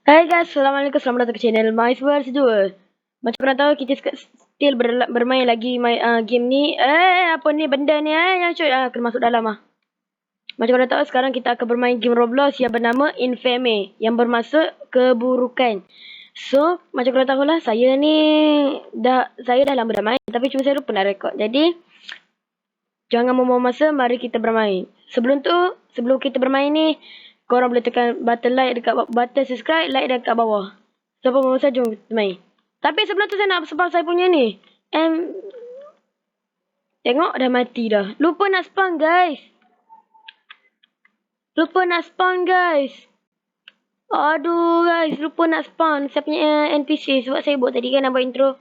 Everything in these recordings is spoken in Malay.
Hai guys, Assalamualaikum, selamat datang ke channel MySverse 2. Macam korang tahu, kita still bermain lagi game ni. Apa ni benda ni yang cuy, kena masuk dalam Macam korang tahu, sekarang kita akan bermain game Roblox yang bernama Infamy, yang bermaksud keburukan. So, macam korang tahu lah, saya dah lama dah main, tapi cuma saya lupa nak rekod. Jadi, jangan membuang masa, mari kita bermain. Sebelum kita bermain ni, korang boleh tekan button like dekat button subscribe, like dekat bawah. Siapa mahu saja jom kita main. Tapi sebelum tu saya nak spawn saya punya ni. Tengok dah mati dah. Lupa nak spawn guys. Aduh guys, lupa nak spawn saya punya NPC sebab saya buat tadi kan nak buat intro.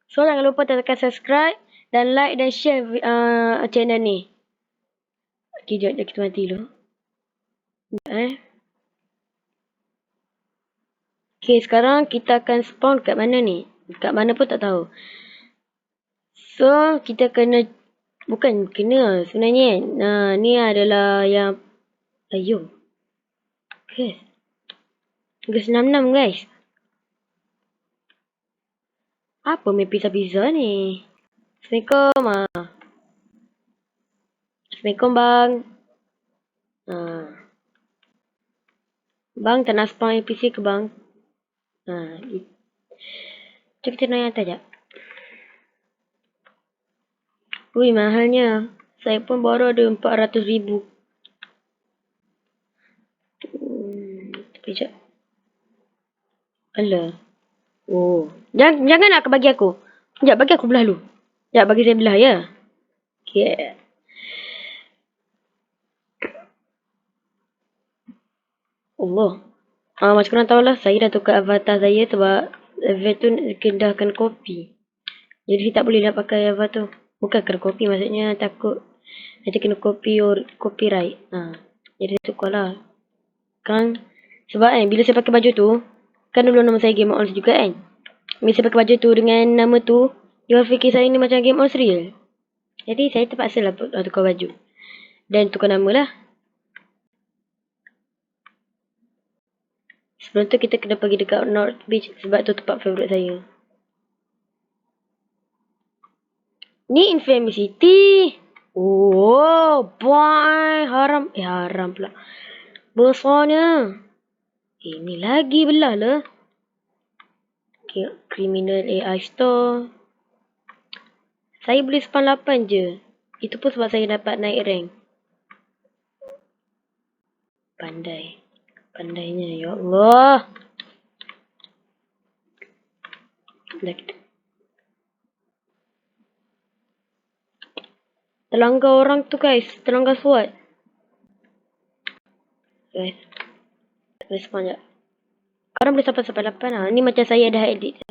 So jangan lupa tekan subscribe dan like dan share channel ni. Okay, jap kita mati dulu. Okay, sekarang kita akan spawn kat mana ni? Kat mana pun tak tahu. So, kita kena... Bukan kena sebenarnya. Ni adalah yang... Ayo. Okay. Gas 66 guys. Apa main pizza-pizza ni? Assalamualaikum. Assalamualaikum bang. Bang, tak nak spawn NPC ke bang? Cuk kita naik atas jap. Ui, mahalnya. Saya pun baru ada 400,000. Tapi jap. Alah. Oh. Jangan nak bagi aku. Sekejap, bagi aku belah dulu. Sekejap, bagi saya belah ya. Okay. Allah. Macam korang tahulah, saya dah tukar avatar saya sebab avatar tu kendahkan kopi. Jadi saya tak boleh dah pakai avatar tu. Bukan kena kopi, maksudnya takut nanti kena copyright. Jadi saya tukar lah. Kan, sebab bila saya pakai baju tu, kan dulu nama saya Game On juga kan. Bila saya pakai baju tu dengan nama tu, dia fikir saya ni macam Game On real. Jadi saya terpaksa lah tukar baju. Dan tukar nama lah. Sebelum tu kita kena pergi dekat North Beach sebab tu tempat favourite saya. Ni Infamy City. Oh, boy. Haram. Haram pula. Besarnya. Ini lagi belah lah. Okay, Criminal AI Store. Saya boleh spawn 8 je. Itu pun sebab saya dapat naik rank. Pandainya, ya Allah. Terlanggar orang tu guys. Terlanggar SWAT. Guys. Boleh spawn jap. Korang boleh sampai 8 lah. Ni macam saya dah edit.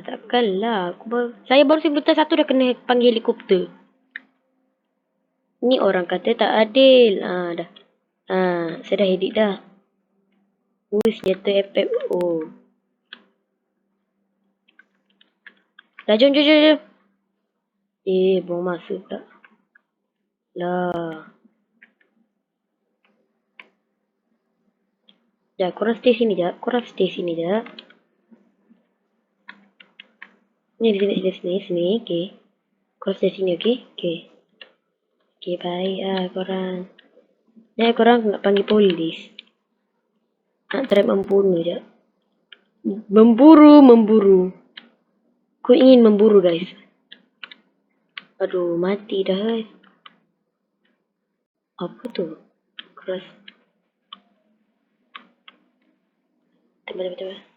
Takkanlah. Saya baru sebutan 1 dah kena panggil helikopter. Ni orang kata tak adil. Dah. Saya dah edit dah. Senjata efek. Oh. Dah jom. Buang masa tak. Lah. Sekejap, korang stay sini jap. Ni di sini. Okay. Korang stay sini, okay? Okay, bye. Korang. Korang nak panggil polis. Nak try membunuh je. Memburu. Aku ingin memburu guys. Aduh, mati dah. Apa tu? Keras. Tengok.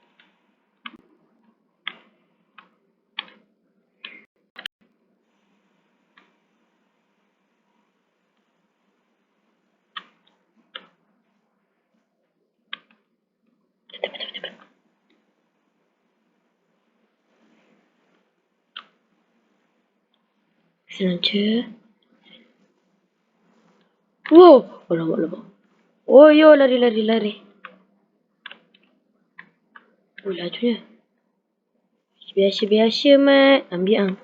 Sengaja. Wow. Alamak. Oh, yo, lari. Oh, lajunya. Biasa, Mat. Ambil.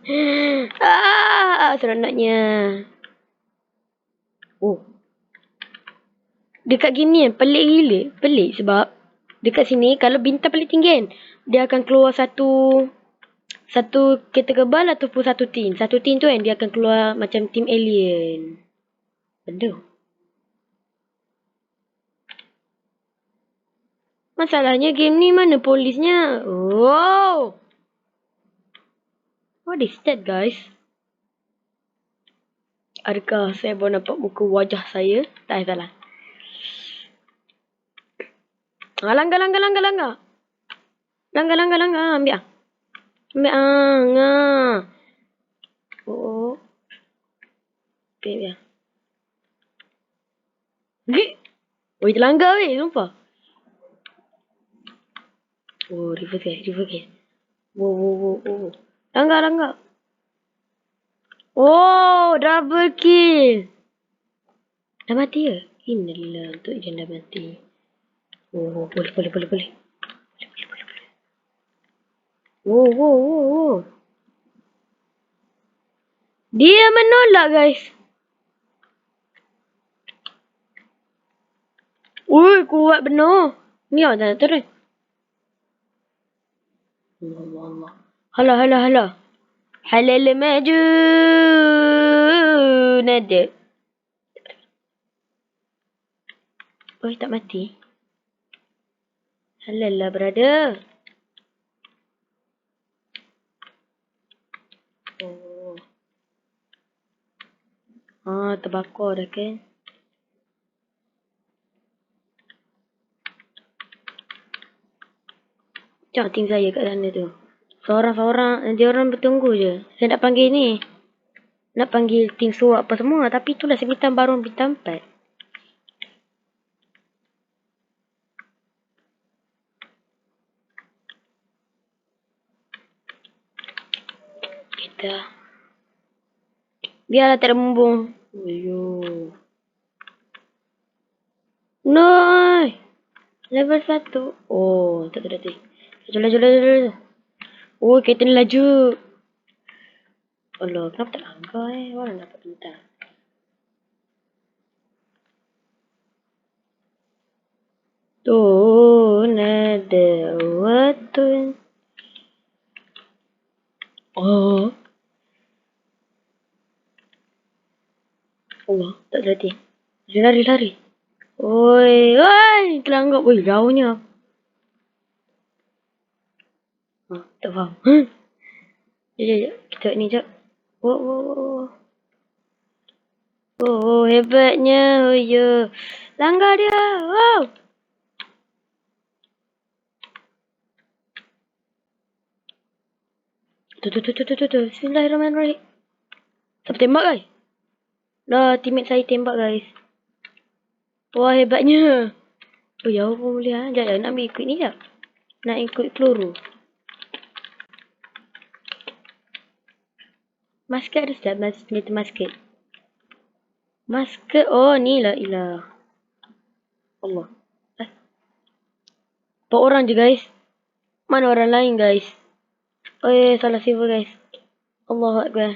Seronoknya. Oh. Dekat gini pelik gila. Pelik sebab Dekat sini, kalau bintang paling tinggi kan, dia akan keluar satu kereta kebal ataupun satu tin. Satu tin tu kan, dia akan keluar macam tim alien. Aduh. Masalahnya game ni mana polisnya? Wow. What is that, guys? Adakah saya baru nampak muka wajah saya? Tak, salah. Langgar. Langgar. Ambil. Ambil. Oh. Okay. Oh, itu langgar weh, sumpah. Oh, reverse guys. Wow. Langgar. Oh, double kill. Dah mati ke? Inilah untuk je dah mati. Oh, boleh. Wow. Dia menolak, guys. Ui, kuat benar. Ni awak tak turun. Allah. Halah. Halal maju. Nada. Oh, tak mati. Halal lah, brother. Oh. Terbakar dah kan. Macam tim saya kat sana tu. Seorang-seorang, dia orang bertunggu je. Saya nak panggil ni. Nak panggil tim SWAT apa semua. Tapi itulah sebitan baru bintang 4. Kita. Biarlah tak ada bumbung. Ayuh. No. Level 1. Oh, tak ada. Laju. Oh, kereta ni laju. Allah, kenapa tak langgar Orang dapat bintang. Tu nada waktu. Oh. Allah, tak ada. Lari. Oi, terlanggap. Oi, jauhnya. Tak faham. Sekejap. Kita ni jap. Oh. Oh, hebatnya. Oh, ya. Langgar dia. Wow. Tu. Bismillahirrahmanirrahim. Siapa tembak, guys? Dah, teammate saya tembak, guys. Wah, hebatnya. Oh, jauh pun boleh, ha. Sekejap, nak ambil ikut ni, jap. Nak ikut peluru. Masker ada sekejap. Senjata masker. Masker. Oh, ni lah. Ilah. Allah. 4 orang je, guys. Mana orang lain, guys? Oh, ya, salah silver, guys. Allahu Akbar.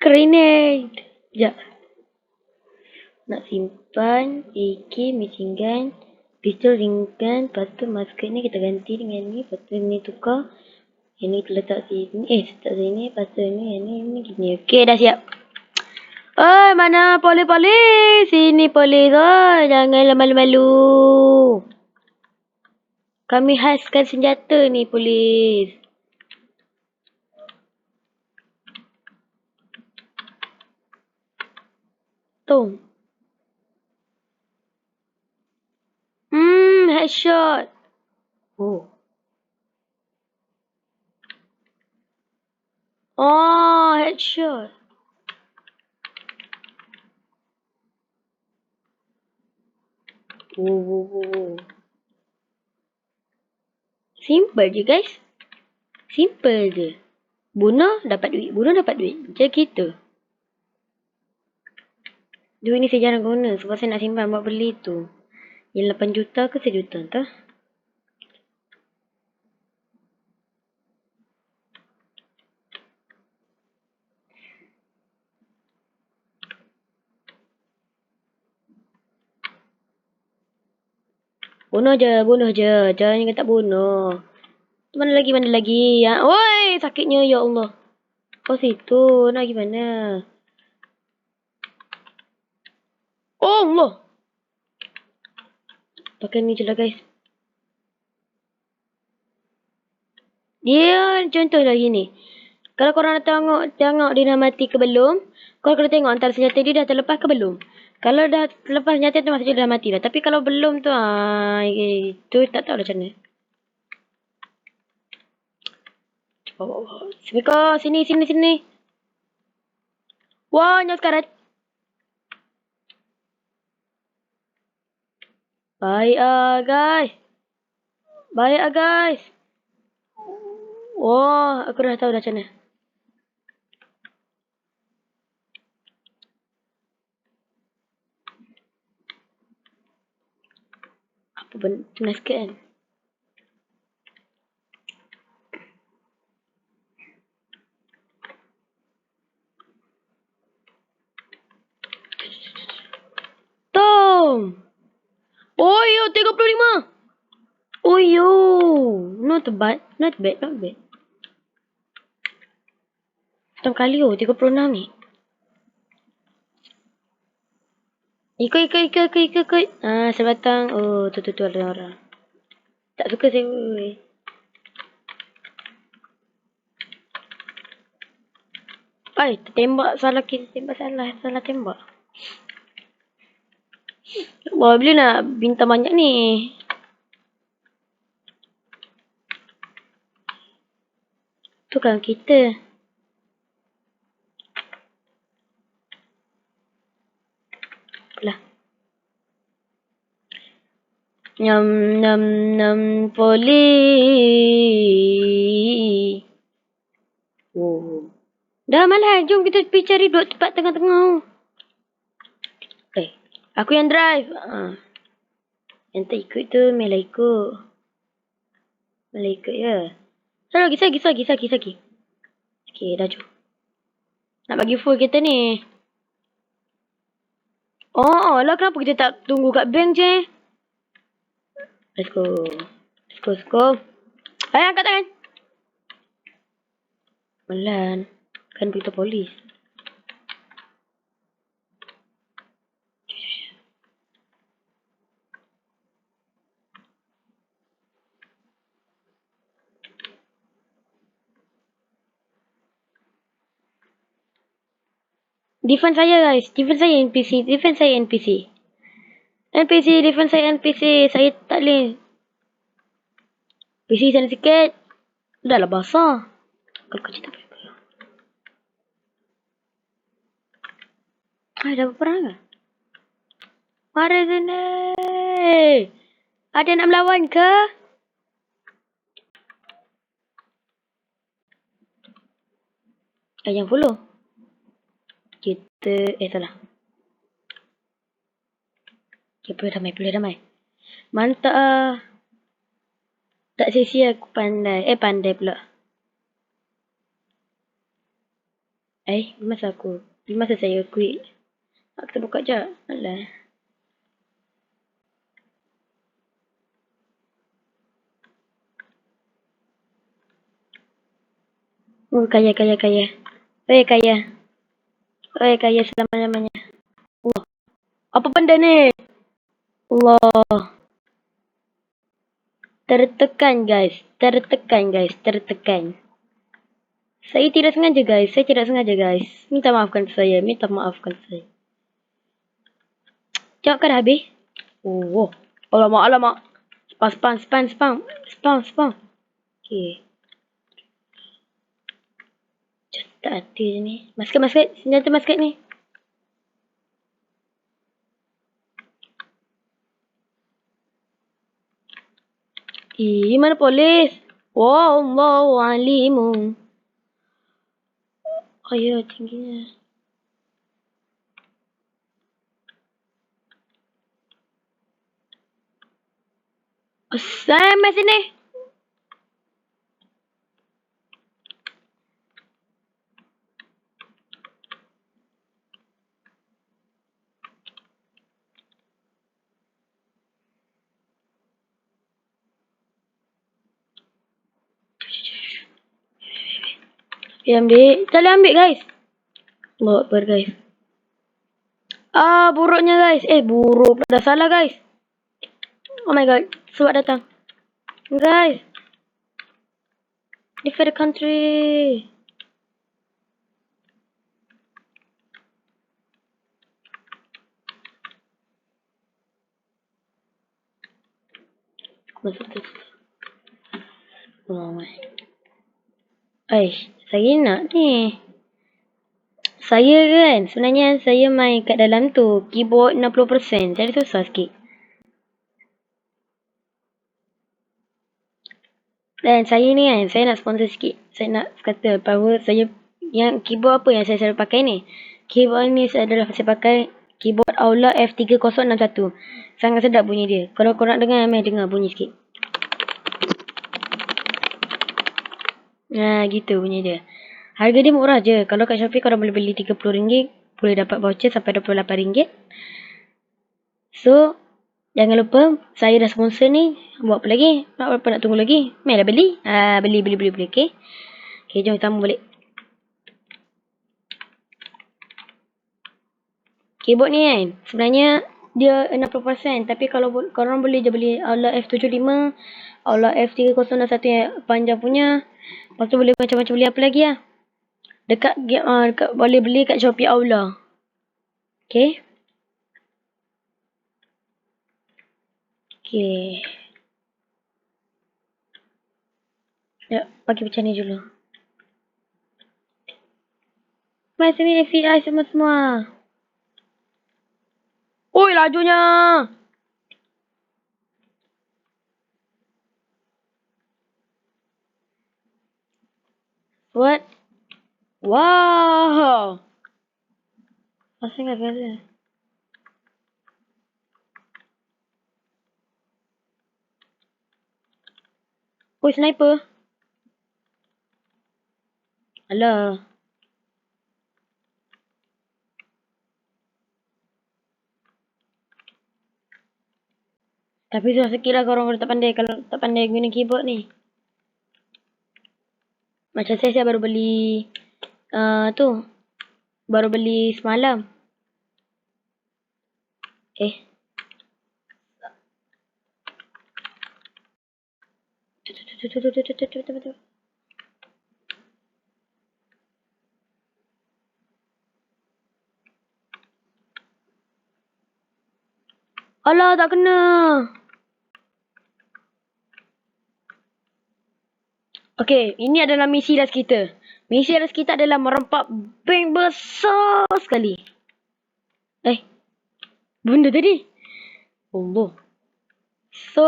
Grenade. Sekejap. Nak simpan AK, machine gun, pistol, ring gun. Lepas tu masker ni kita ganti dengan ni. Lepas tu ni tukar. Yang ni kita letak sini. Letak sini. Lepas tu ni. Gini. Okay, dah siap. Oh, mana polis? Sini polis. Oh, janganlah malu-malu. Kami khaskan senjata ni, polis. Tu. Headshot. Oh, headshot. Oh. Simple je, guys. Simple je. Bunuh, dapat duit. Macam gitu. Duit ni saya jarang guna sebab saya nak simpan buat beli tu. Yang 8 juta ke 1 juta tu. Bunuh je. Jangan ingat tak bunuh. Mana lagi? Ya, oi, sakitnya ya Allah. Oh, situ. Nak gimana? Oh, Allah. Pakai ni je lah, guys. Dia contoh lagi ni. Kalau korang nak tengok dia dah mati ke belum, korang kena tengok antara senjata dia dah terlepas ke belum. Kalau dah terlepas senjata tu maksudnya dia dah mati dah. Tapi kalau belum tu, itu tak tahu macam mana. Semiko, sini. Wah, nyos karet. Baik guys. Wah, aku dah tahu dah macam mana. Apa benda sikit kan? Tom! Oh yo, 35! Oh yo! Not bad. Pertama kali 36 ni. Ikut. Sebatang. Oh, tu ada orang. Tak suka saya. Tembak salah. Salah tembak. Wah, bila nak bintang banyak ni? Tu kan kita. Lah. Nam poli. Oh. Dah malah, jom kita pergi cari duduk tempat tengah-tengah. Aku yang drive. Yang tak ikut tu, Mela ikut. Ya. Lagi. Okay, dah jom. Nak bagi full kereta ni. Oh, lah kenapa kita tak tunggu kat bank je? Let's go. Ayo, angkat tangan. Melan. Kan berita polis. Defend saya guys. Defend saya NPC. Defend saya NPC. Saya tak boleh. PC sana sikit. Dah lah basah. Kalau kecil tak boleh. Dah berperang ke? Mari sini. Ada nak melawan ke? Yang follow. Kita. Salah. Okay, boleh damai. Mantap. Tak sia-sia aku pandai. Pandai pula. Masa saya quit. Kita buka je. Alah. Oh, kaya. Kaya selama-lamanya. Allah. Apa benda ni? Allah. Tertekan guys. Saya tidak sengaja guys. Minta maafkan saya. Jawab kan dah habis? Oh. Alamak. Spam. Okay. Tak hati je ni. Masket. Senjata masket ni. Mana polis? Wallahu alimun. Oh ya, tingginya. Sampai sini. ambil. Tak boleh ambil guys. Bawa per guys. Buruknya guys. Buruk pula. Dah salah guys. Oh my god. Sebab datang. Guys. Defend the country. Masuk tu. Oh my. Saya nak ni. Saya kan, sebenarnya saya main kat dalam tu. Keyboard 60%. Jadi susah sikit. Dan saya ni kan, saya nak sponsor sikit. Saya nak kata bahawa saya, yang keyboard apa yang saya selalu pakai ni. Keyboard ni adalah saya pakai keyboard Aula F3061. Sangat sedap bunyi dia. Kalau korang dengar, dengar bunyi sikit. Gitu bunyi dia. Harga dia murah je. Kalau kat Shopee korang boleh beli RM30, boleh dapat voucher sampai RM28. So, jangan lupa, saya dah sponsor ni. Buat apa lagi? Apa nak tunggu lagi? Mainlah beli. Beli. Okay? Okay, jom kita balik. Keyboard ni kan, sebenarnya dia 60%. Tapi kalau korang boleh je beli Aula F75, Aula F3061 yang panjang punya. Lepas tu boleh macam-macam beli apa lagi lah. Dekat boleh beli kat Shopee Aula. Okay? Okay. Ya, bagi macam ni dulu. Mai sini FI semua. Oi, lajunya. What? Wow. Asal enggak biasa. Oi, sniper. Alah. Tapi susah sikit lah korang kalau tak pandai. Kalau tak pandai guna keyboard ni. Macam saya baru beli tu. Baru beli semalam. Tu. Alah, tak kena. Okay, ini adalah misi last kita. Misi last kita adalah merempak bank besar sekali. Benda tadi. Allah. So,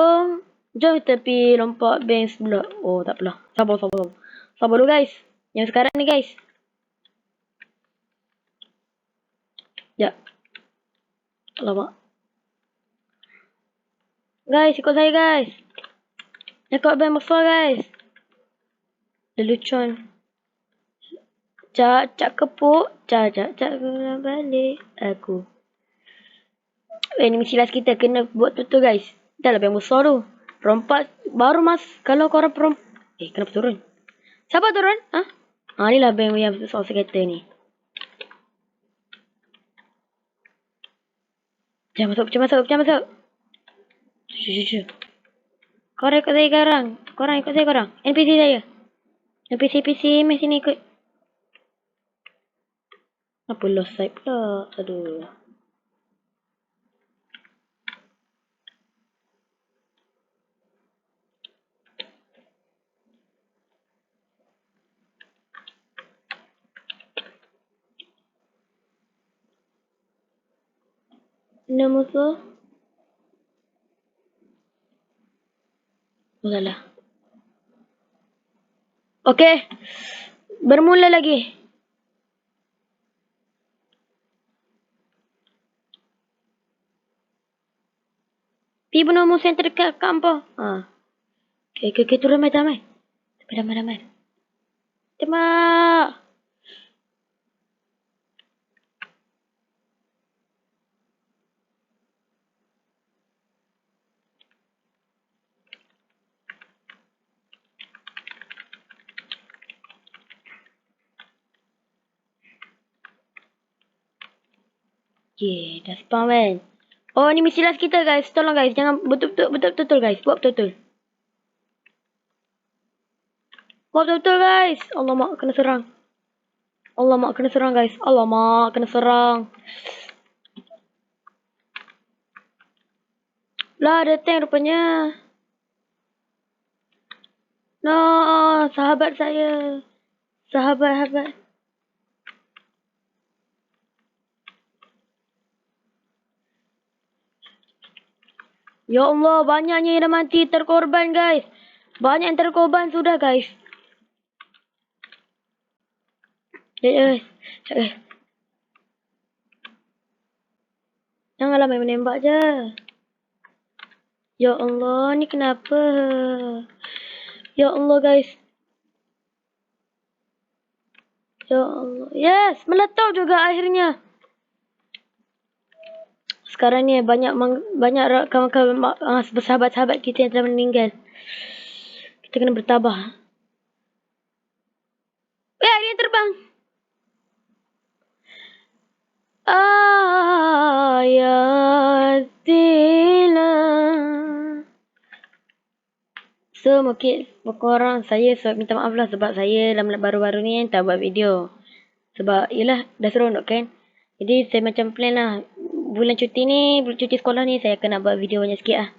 jom kita pergi lompat bank sebelah. Oh, tak apalah. Sabar. Sabar dulu guys. Yang sekarang ni guys. Ya. Alamak. Guys, ikut saya guys. Ikut bank besar guys. Lelucon. Cak kepuk. Cak guna balik aku. Ni misi last kita. Kena buat tu guys. Dah lah bank besar tu. Perompak. Baru mas. Kalau korang perompak. Kenapa turun? Siapa turun? Ni lah bank yang besar sekata ni. Jangan masuk. Cucu. Korang ikut saya sekarang. Korang ikut saya korang. NPC saya. NPC meh sini ikut. Apa lost side pula? Aduh. Ada musuh. Salah. Okay. Bermula lagi. Pergi bunuh musuh yang terdekat kampung. Okay. Turun mai. Damai. Tembak. Okay, dah spawn kan. Oh, ni misi last kita guys. Tolong guys, jangan betul-betul guys. Buat betul-betul. Buat betul-betul guys. Alamak, kena serang. Alamak, kena serang guys. Alamak, kena serang. Lah, ada tank rupanya. No, sahabat saya. Sahabat. Ya Allah, banyaknya yang dah mati terkorban guys. Banyak yang terkorban sudah guys. Guys. Janganlah main menembak je. Ya Allah, ni kenapa? Ya Allah guys. Ya Allah. Yes, meletup juga akhirnya. Sekarang ni banyak kawan-kawan sahabat-sahabat kita yang telah meninggal. Kita kena bertabah. Dia terbang. Ayatilah. So mungkin korang saya minta maaf lah sebab saya dalam baru-baru ni tak buat video. Sebab yelah dah seronok kan. Jadi saya macam plan lah. Bulan cuti sekolah ni saya akan nak buat video banyak sikit lah.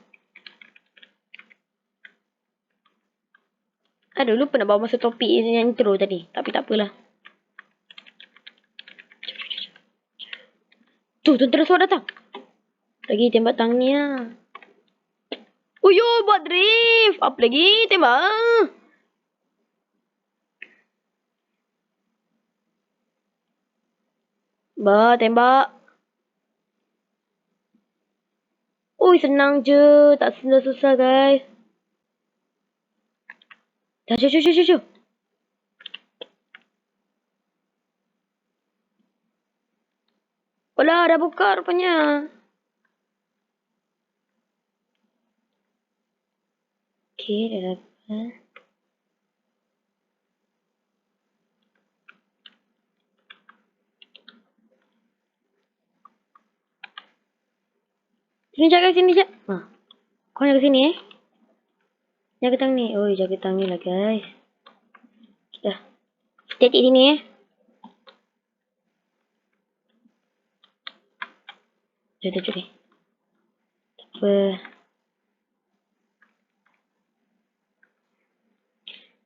Aduh, lupa nak bawa masa topik yang intro tadi. Tapi tak apalah. Tu, tentera suara datang. Lagi tembak tang ni lah. Uyo, buat drift. Apa lagi? Tembak. Tembak. Ui, senang je. Tak susah guys. Dah, jom. Alah, dah buka rupanya. Okay, dah dapat. Sini jap. Kau jaga sini Jaga tang ni. Oh, jaga tang ni lah guys. Dah. Statik sini Jom ni. Apa?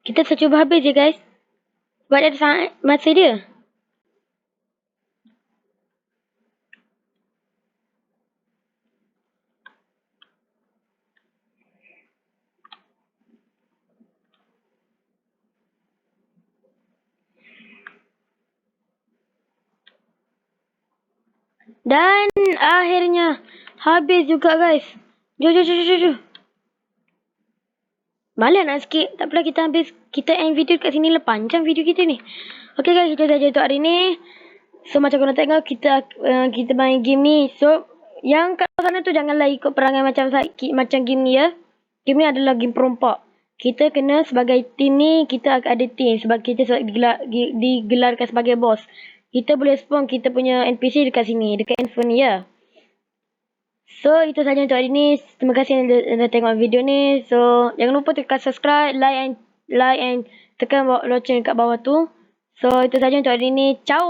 Kita cuba habis je guys. Sebab dia ada masa dia. Dan akhirnya habis juga guys. Jom. Malah nak skip. Tak apalah, kita habis. Kita end video kat sini lah. Panjang video kita ni. Okay guys, itu saja untuk hari ni. So macam korang tengok, kita main game ni. So yang kat sana tu janganlah ikut perangai macam game ni ya. Game ni adalah game perompak. Kita kena sebagai team ni, kita ada team. Sebab kita digelarkan sebagai boss. Kita boleh spawn kita punya NPC dekat sini. Dekat handphone ni ya. So itu saja untuk hari ni. Terima kasih yang dah tengok video ni. So jangan lupa tekan subscribe, like and tekan lonceng kat bawah tu. So itu saja untuk hari ni. Ciao.